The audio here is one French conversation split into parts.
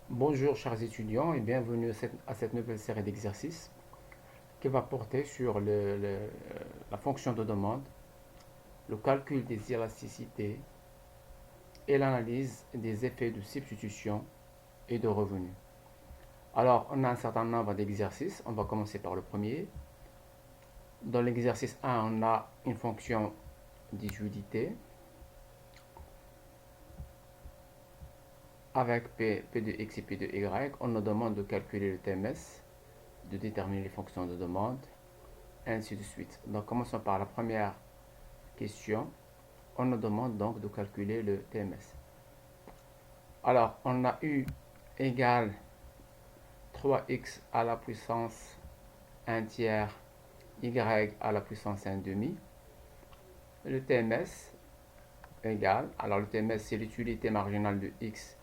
Bonjour chers étudiants et bienvenue à cette nouvelle série d'exercices qui va porter sur la fonction de demande, le calcul des élasticités et l'analyse des effets de substitution et de revenu. Alors on a un certain nombre d'exercices, on va commencer par le premier. Dans l'exercice 1, on a une fonction d'utilité avec P de x et P de y. On nous demande de calculer le TMS, de déterminer les fonctions de demande, ainsi de suite. Donc commençons par la première question. On nous demande donc de calculer le TMS. Alors on a eu égal 3x à la puissance 1 tiers y à la puissance 1 demi. Le TMS égale, alors le TMS c'est l'utilité marginale de x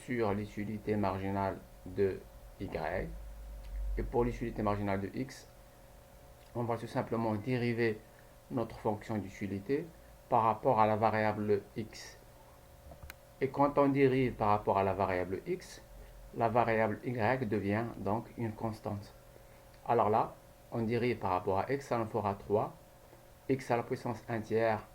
sur l'utilité marginale de y. Et pour l'utilité marginale de x, on va tout simplement dériver notre fonction d'utilité par rapport à la variable x. Et quand on dérive par rapport à la variable x, la variable y devient donc une constante. Alors là, on dérive par rapport à x, ça nous fera 3. X à la puissance 1 tiers,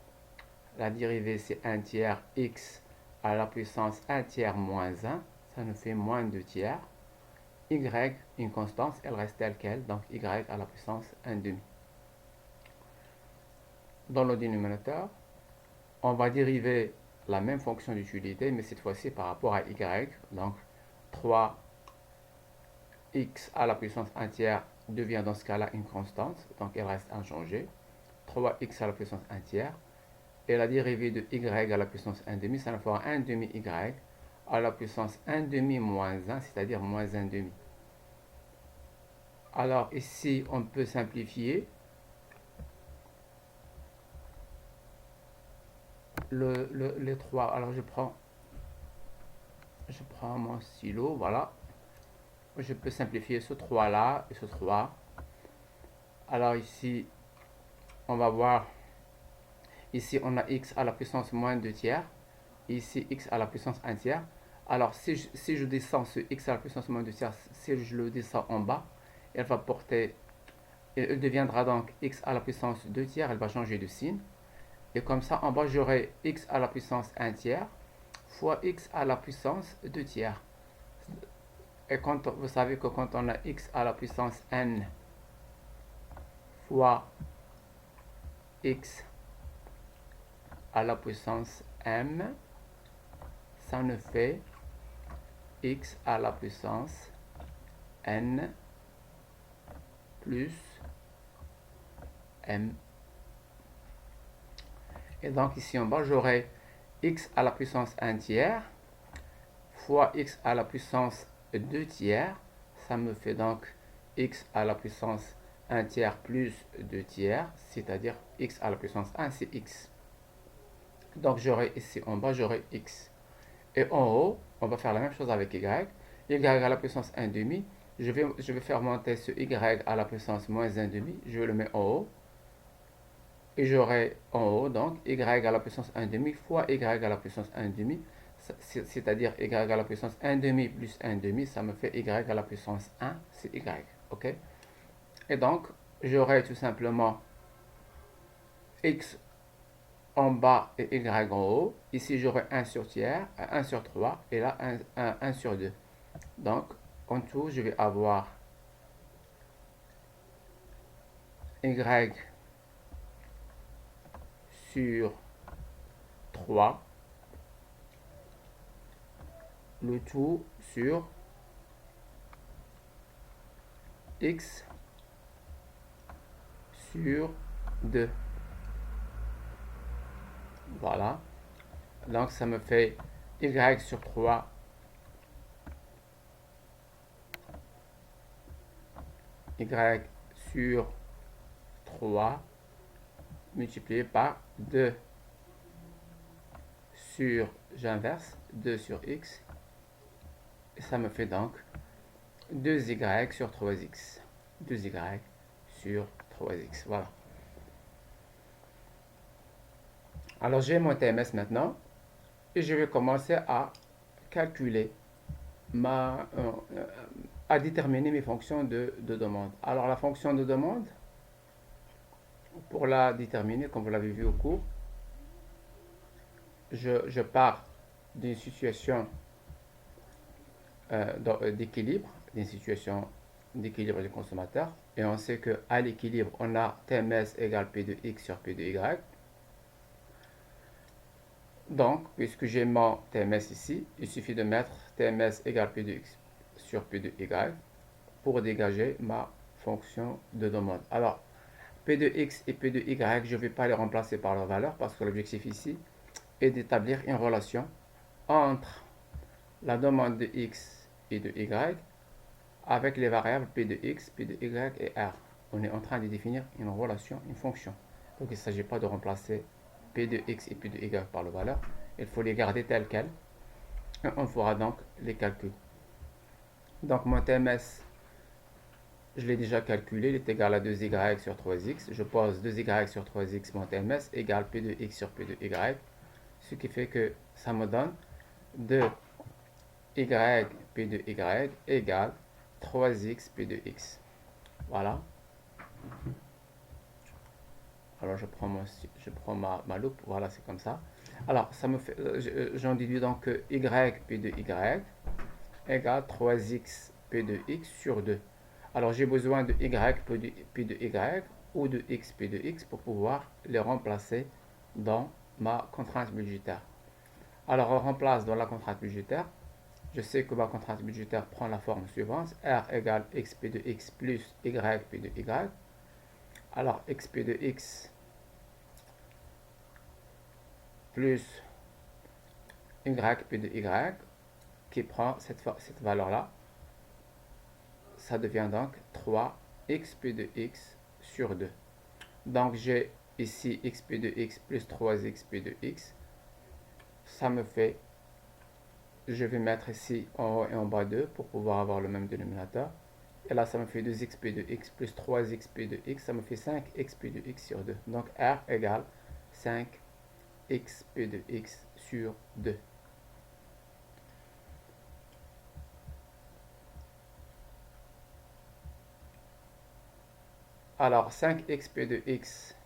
la dérivée c'est 1 tiers x à la puissance 1 tiers moins 1, ça nous fait moins 2 tiers. Y, une constante, elle reste telle qu'elle, donc y à la puissance 1 demi. Dans le dénominateur, on va dériver la même fonction d'utilité, mais cette fois-ci par rapport à y. Donc 3x à la puissance 1 tiers devient dans ce cas-là une constante, donc elle reste inchangée. 3x à la puissance 1 tiers. Et la dérivée de y à la puissance 1 demi, ça nous fera 1 demi y à la puissance 1 demi moins 1, c'est-à-dire moins 1 demi. Alors ici, on peut simplifier. Les 3, alors je prends mon stylo, voilà. Je peux simplifier ce 3 là et ce 3. Alors ici, on va voir, ici on a x à la puissance moins 2 tiers, ici x à la puissance 1 tiers. Alors si je descends ce x à la puissance moins 2 tiers, si je le descends en bas, elle va porter, elle deviendra donc x à la puissance 2 tiers, elle va changer de signe. Et comme ça, en bas, j'aurai x à la puissance 1 tiers fois x à la puissance 2 tiers. Et quand vous savez que quand on a x à la puissance n fois x à la puissance m, ça nous fait x à la puissance n plus m. Et donc ici en bas, j'aurai x à la puissance 1 tiers fois x à la puissance 2 tiers. Ça me fait donc x à la puissance 1 tiers plus 2 tiers, c'est-à-dire x à la puissance 1, c'est x. Donc j'aurai ici en bas, j'aurai x. Et en haut, on va faire la même chose avec y. Y à la puissance 1 demi, je vais faire monter ce y à la puissance moins 1 demi, je le mets en haut. Et j'aurai en haut donc y à la puissance 1 demi fois y à la puissance 1 demi, c'est-à-dire y à la puissance 1 demi plus 1 demi, ça me fait y à la puissance 1, c'est y. Ok? Et donc, j'aurai tout simplement x en bas et y en haut. Ici, j'aurai 1 sur tiers, 1 sur 3, et là 1 sur 2. Donc, en tout, je vais avoir y sur 3, le tout sur x sur 2. Voilà. Donc, ça me fait y sur 3 y sur 3 multiplié par 2 sur, j'inverse, 2 sur x. Et ça me fait donc 2y sur 3x. 2y sur 3x. Voilà. Alors j'ai mon TMS maintenant. Et je vais commencer à calculer à déterminer mes fonctions de demande. Alors la fonction de demande, pour la déterminer, comme vous l'avez vu au cours, je pars d'une situation d'équilibre, d'une situation d'équilibre du consommateur, et on sait qu'à l'équilibre, on a TMS égale P de X sur P de Y. Donc, puisque j'ai mon TMS ici, il suffit de mettre TMS égale P de X sur P de Y pour dégager ma fonction de demande. Alors, P de X et P de Y, je ne vais pas les remplacer par leur valeur parce que l'objectif ici est d'établir une relation entre la demande de X et de Y avec les variables P de X, P de Y et R. On est en train de définir une relation, une fonction. Donc il ne s'agit pas de remplacer P de X et P de Y par la valeur. Il faut les garder telles quelles. Et on fera donc les calculs. Donc mon TMS, je l'ai déjà calculé, il est égal à 2y sur 3x. Je pose 2y sur 3x, mon TMS, égale P de X sur P de Y. Ce qui fait que ça me donne 2y P de Y égale 3x P de X. Voilà. Alors je prends ma loupe, voilà, c'est comme ça. Alors ça me fait, j'en déduis donc que y P de Y égale 3x P de X sur 2. Alors j'ai besoin de y P de Y ou de x P de X pour pouvoir les remplacer dans ma contrainte budgétaire. Alors on remplace dans la contrainte budgétaire. Je sais que ma contrainte budgétaire prend la forme suivante. R égale xp de x plus yp de y. Alors xp de x plus yp de y qui prend cette valeur-là. Ça devient donc 3xp de x sur 2. Donc j'ai ici xp de x plus 3xp de x. Ça me fait, je vais mettre ici en haut et en bas 2 pour pouvoir avoir le même dénominateur. Et là, ça me fait 2xp de x plus 3xp de x. Ça me fait 5xp de x sur 2. Donc R égale 5xp de x sur 2. Alors 5xp de x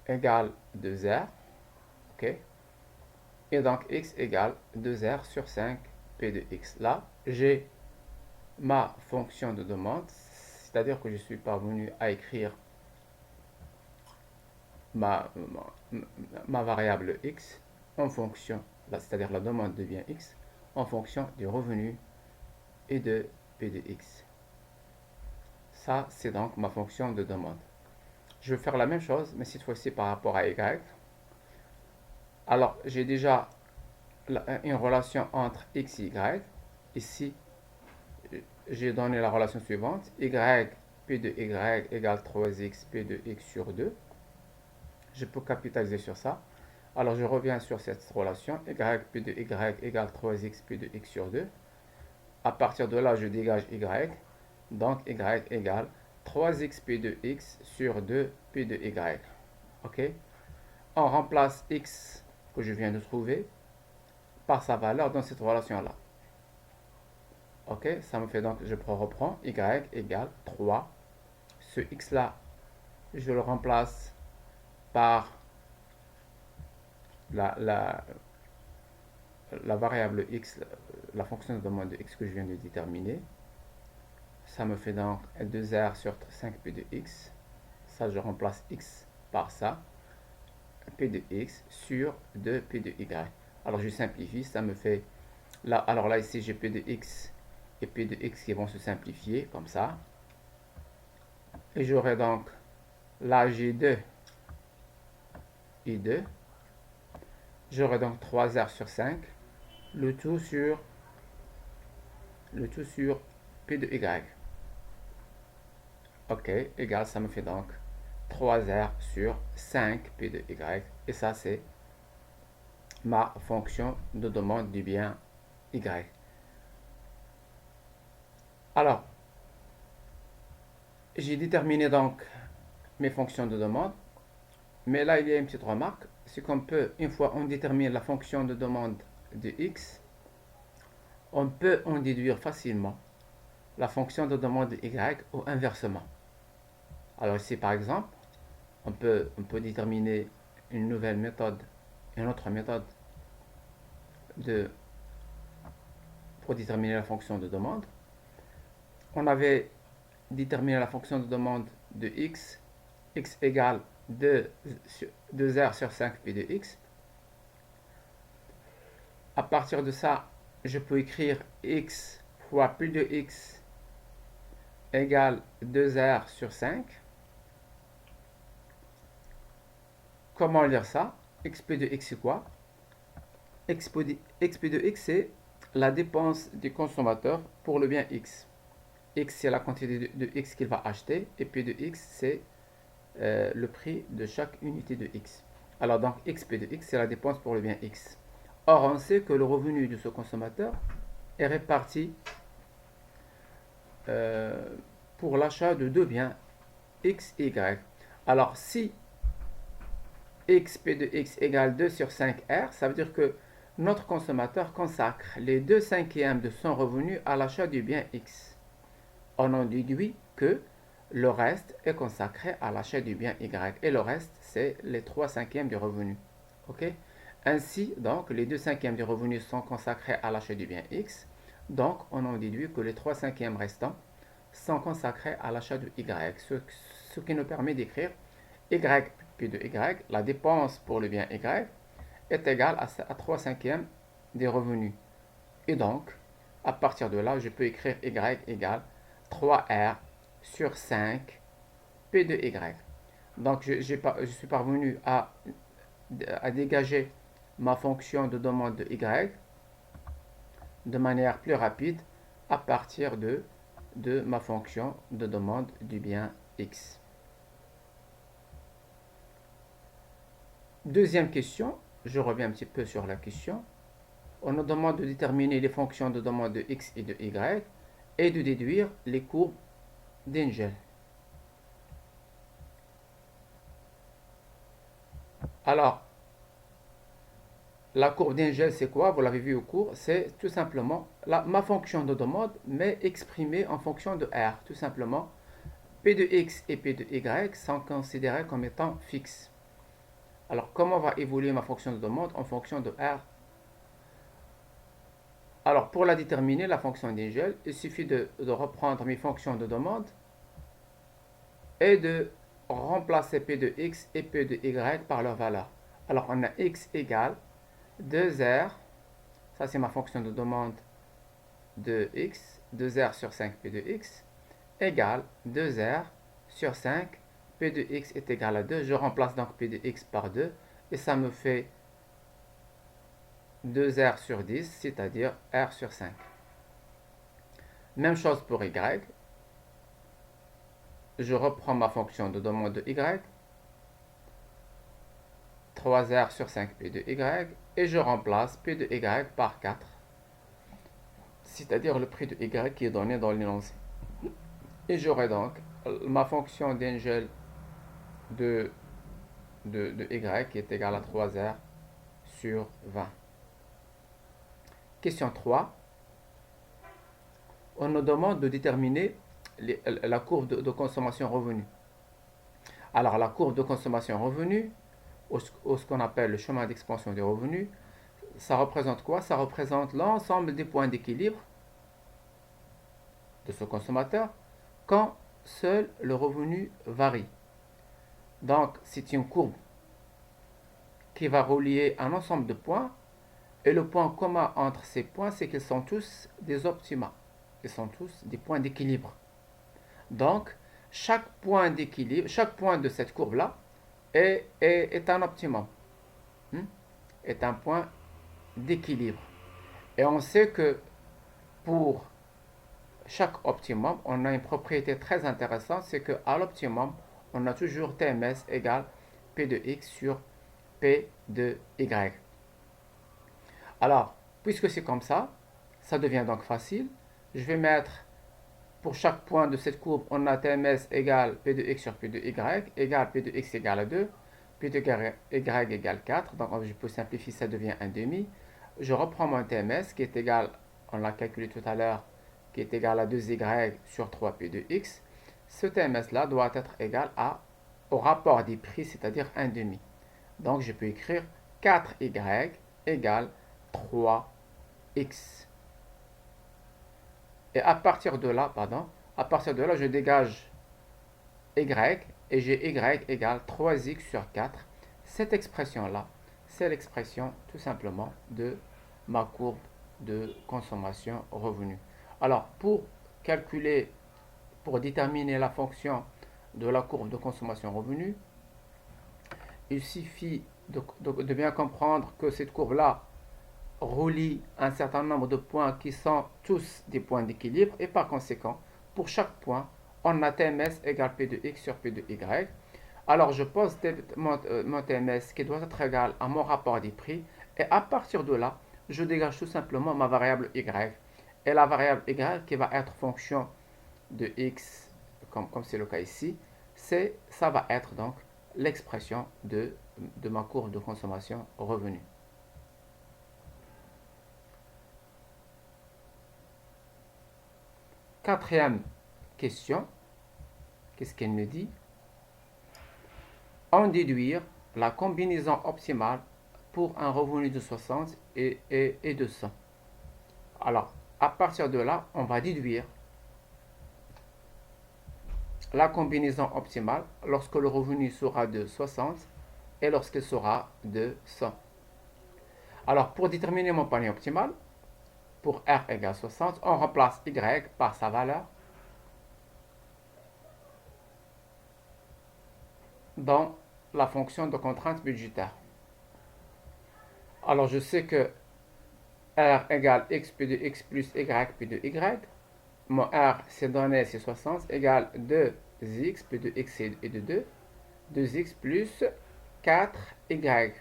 égale 2r. OK. Et donc x égale 2r sur 5p de x. Là, j'ai ma fonction de demande, c'est-à-dire que je suis parvenu à écrire ma variable x en fonction, c'est-à-dire la demande devient x, en fonction du revenu et de p de x. Ça, c'est donc ma fonction de demande. Je vais faire la même chose, mais cette fois-ci par rapport à y. Alors, j'ai déjà une relation entre x et y. Ici, j'ai donné la relation suivante. Y, P de Y égale 3x P de X sur 2. Je peux capitaliser sur ça. Alors, je reviens sur cette relation. Y, P de Y égale 3x P de X sur 2. À partir de là, je dégage Y. Donc, Y égale 3x P de X sur 2 P de Y. OK? On remplace X que je viens de trouver par sa valeur dans cette relation-là. Ok, ça me fait donc, je reprends, y égale 3. Ce x-là, je le remplace par la variable x, la fonction de demande de x que je viens de déterminer. Ça me fait donc 2r sur 5p de x. Ça, je remplace x par ça. p de x sur 2p de y. Alors, je simplifie, ça me fait... Là, alors là, ici, j'ai p de x et p de x qui vont se simplifier comme ça. Et j'aurai donc là G2 I2. J'aurai donc 3R sur 5. Le tout sur P de Y. Ok, égal, ça me fait donc 3R sur 5 P de Y. Et ça, c'est ma fonction de demande du bien Y. Alors, j'ai déterminé donc mes fonctions de demande. Mais là, il y a une petite remarque. C'est qu'on peut, une fois on détermine la fonction de demande de x, on peut en déduire facilement la fonction de demande de y ou inversement. Alors ici, par exemple, on peut déterminer une nouvelle méthode, une autre méthode de, pour déterminer la fonction de demande. On avait déterminé la fonction de demande de x égale 2r sur 5 p de x. À partir de ça, je peux écrire x fois p de x égale 2r sur 5. Comment lire ça? Xp de x c'est quoi? Xp de x c'est la dépense du consommateur pour le bien x. X c'est la quantité de x qu'il va acheter et P de x c'est le prix de chaque unité de x. Alors donc Xp de x c'est la dépense pour le bien x. Or on sait que le revenu de ce consommateur est réparti pour l'achat de deux biens x et y. Alors si Xp de x égale 2 sur 5R, ça veut dire que notre consommateur consacre les 2/5 de son revenu à l'achat du bien x. On en déduit que le reste est consacré à l'achat du bien y. Et le reste, c'est les 3/5 du revenu. Ok? Ainsi, donc, les 2/5 du revenu sont consacrés à l'achat du bien x. Donc, on en déduit que les 3/5 restants sont consacrés à l'achat de y. Ce qui nous permet d'écrire y puis de y, la dépense pour le bien y, est égale à 3/5 des revenus. Et donc, à partir de là, je peux écrire y égale 3R sur 5 P de Y. Donc, je suis parvenu à dégager ma fonction de demande de Y de manière plus rapide à partir de ma fonction de demande du bien X. Deuxième question, je reviens un petit peu sur la question. On nous demande de déterminer les fonctions de demande de X et de Y et de déduire les courbes d'Engel. Alors, la courbe d'Engel, c'est quoi? Vous l'avez vu au cours, c'est tout simplement ma fonction de demande, mais exprimée en fonction de R. Tout simplement, P de X et P de Y sont considérés comme étant fixes. Alors, comment va évoluer ma fonction de demande en fonction de R? Alors, pour la déterminer, la fonction d'Engel, il suffit de reprendre mes fonctions de demande et de remplacer P de X et P de Y par leur valeur. Alors, on a X égale 2R, ça c'est ma fonction de demande de X, 2R sur 5 P de X, égale 2R sur 5, P de X est égal à 2. Je remplace donc P de X par 2 et ça me fait 2R sur 10, c'est-à-dire R sur 5. Même chose pour Y. Je reprends ma fonction de demande de Y, 3R sur 5 P de Y, et je remplace P de Y par 4, c'est-à-dire le prix de Y qui est donné dans l'énoncé. Et j'aurai donc ma fonction d'Engel de Y qui est égale à 3R sur 20. Question 3. On nous demande de déterminer la courbe de consommation revenu. Alors la courbe de consommation revenu, ou ce qu'on appelle le chemin d'expansion des revenus, ça représente quoi? Ça représente l'ensemble des points d'équilibre de ce consommateur quand seul le revenu varie. Donc c'est une courbe qui va relier un ensemble de points et le point commun entre ces points, c'est qu'ils sont tous des optima. Ils sont tous des points d'équilibre. Donc chaque point d'équilibre, chaque point de cette courbe-là est un optimum, est un point d'équilibre. Et on sait que pour chaque optimum, on a une propriété très intéressante, c'est qu'à l'optimum, on a toujours TMS égale P de X sur P de Y. Alors, puisque c'est comme ça devient donc facile. Je vais mettre, pour chaque point de cette courbe, on a TMS égale P de X sur P de Y, égale P de X égale à 2, P de Y égale 4. Donc, je peux simplifier, ça devient un demi. Je reprends mon TMS qui est égal on l'a calculé tout à l'heure, qui est égal à 2y sur 3p de x, ce TMS-là doit être égal au rapport des prix, c'est-à-dire 1 demi. Donc, je peux écrire 4y égale 3x. Et à partir de là, je dégage y et j'ai y égale 3x sur 4. Cette expression-là, c'est l'expression tout simplement de ma courbe de consommation revenu. Alors, pour déterminer la fonction de la courbe de consommation revenu, il suffit de bien comprendre que cette courbe-là relie un certain nombre de points qui sont tous des points d'équilibre et par conséquent, pour chaque point, on a TMS égale P de X sur P de Y. Alors je pose mon TMS qui doit être égal à mon rapport des prix et à partir de là, je dégage tout simplement ma variable Y. Et la variable Y qui va être fonction de X, comme c'est le cas ici, ça va être donc l'expression de ma courbe de consommation revenu. Quatrième question, qu'est-ce qu'elle me dit? En déduire la combinaison optimale pour un revenu de 60 et de 100. Alors, à partir de là, on va déduire la combinaison optimale lorsque le revenu sera de 60 et lorsqu'il sera de 100. Alors, pour déterminer mon panier optimal, pour R égale 60, on remplace Y par sa valeur dans la fonction de contrainte budgétaire. Alors, je sais que R égale X P de X plus Y P de Y. Mon R, c'est donné, c'est 60, égale 2X P de X et de 2. 2X plus 4Y.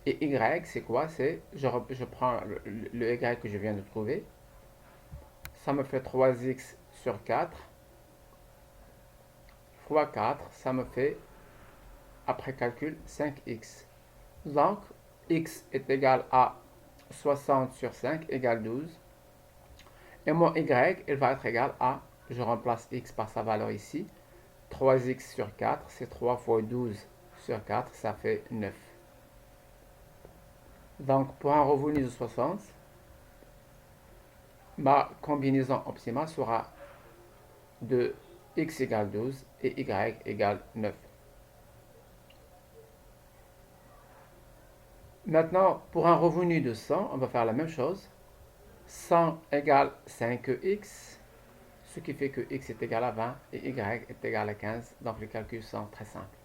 Et Y, c'est quoi? Je prends le Y que je viens de trouver. Ça me fait 3X sur 4 fois 4, ça me fait, après calcul, 5X. Donc, X est égal à 60 sur 5 égale 12. Et mon Y, il va être égal à, je remplace X par sa valeur ici, 3X sur 4, c'est 3 fois 12 sur 4, ça fait 9. Donc, pour un revenu de 60, ma combinaison optimale sera de X égale 12 et Y égale 9. Maintenant, pour un revenu de 100, on va faire la même chose. 100 égale 5x, ce qui fait que x est égal à 20 et y est égal à 15. Donc les calculs sont très simples.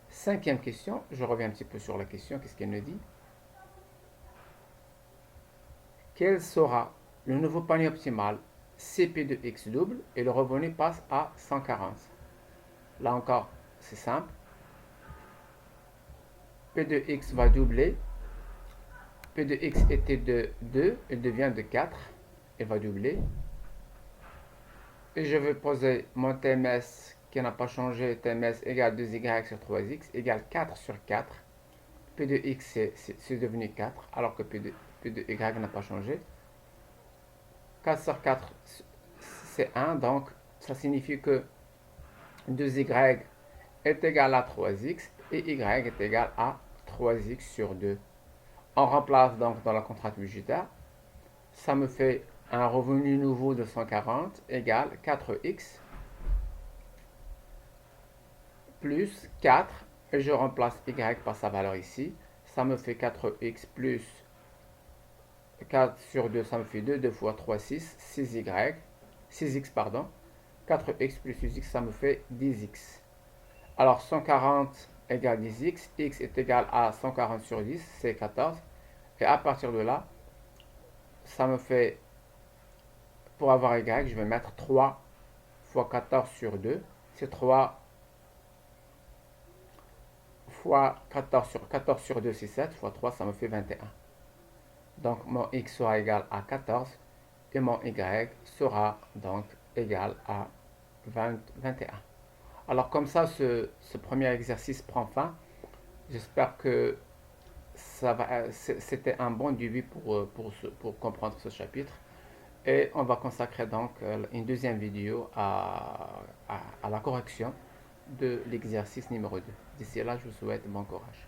Cinquième question, je reviens un petit peu sur la question, qu'est-ce qu'elle nous dit? Quel sera le nouveau panier optimal CP de x double et le revenu passe à 140? Là encore, c'est simple. P de x va doubler. P de x était de 2, il devient de 4. Il va doubler. Et je vais poser mon TMS qui n'a pas changé, TMS égale 2y sur 3x égale 4 sur 4. P de x c'est devenu 4 alors que P de y n'a pas changé. 4 sur 4 c'est 1, donc ça signifie que 2y est égal à 3x et y est égal à 3x sur 2. On remplace donc dans la contrainte budgétaire. Ça me fait un revenu nouveau de 140 égale 4x plus 4 et je remplace y par sa valeur ici. Ça me fait 4x plus 4 sur 2, ça me fait 2, 2 fois 3, 6, 6x pardon. 4x plus 6x, ça me fait 10x. Alors 140 égale 10x, x est égal à 140 sur 10, c'est 14. Et à partir de là, ça me fait, pour avoir y, je vais mettre 3 fois 14 sur 2. C'est 3 fois 14 sur 2, c'est 7. Fois 3, ça me fait 21. Donc, mon x sera égal à 14. Et mon y sera donc égal à 21. Alors, comme ça, ce premier exercice prend fin. J'espère que c'était un bon début pour comprendre ce chapitre. Et on va consacrer donc une deuxième vidéo à la correction de l'exercice numéro 2. D'ici là, je vous souhaite bon courage.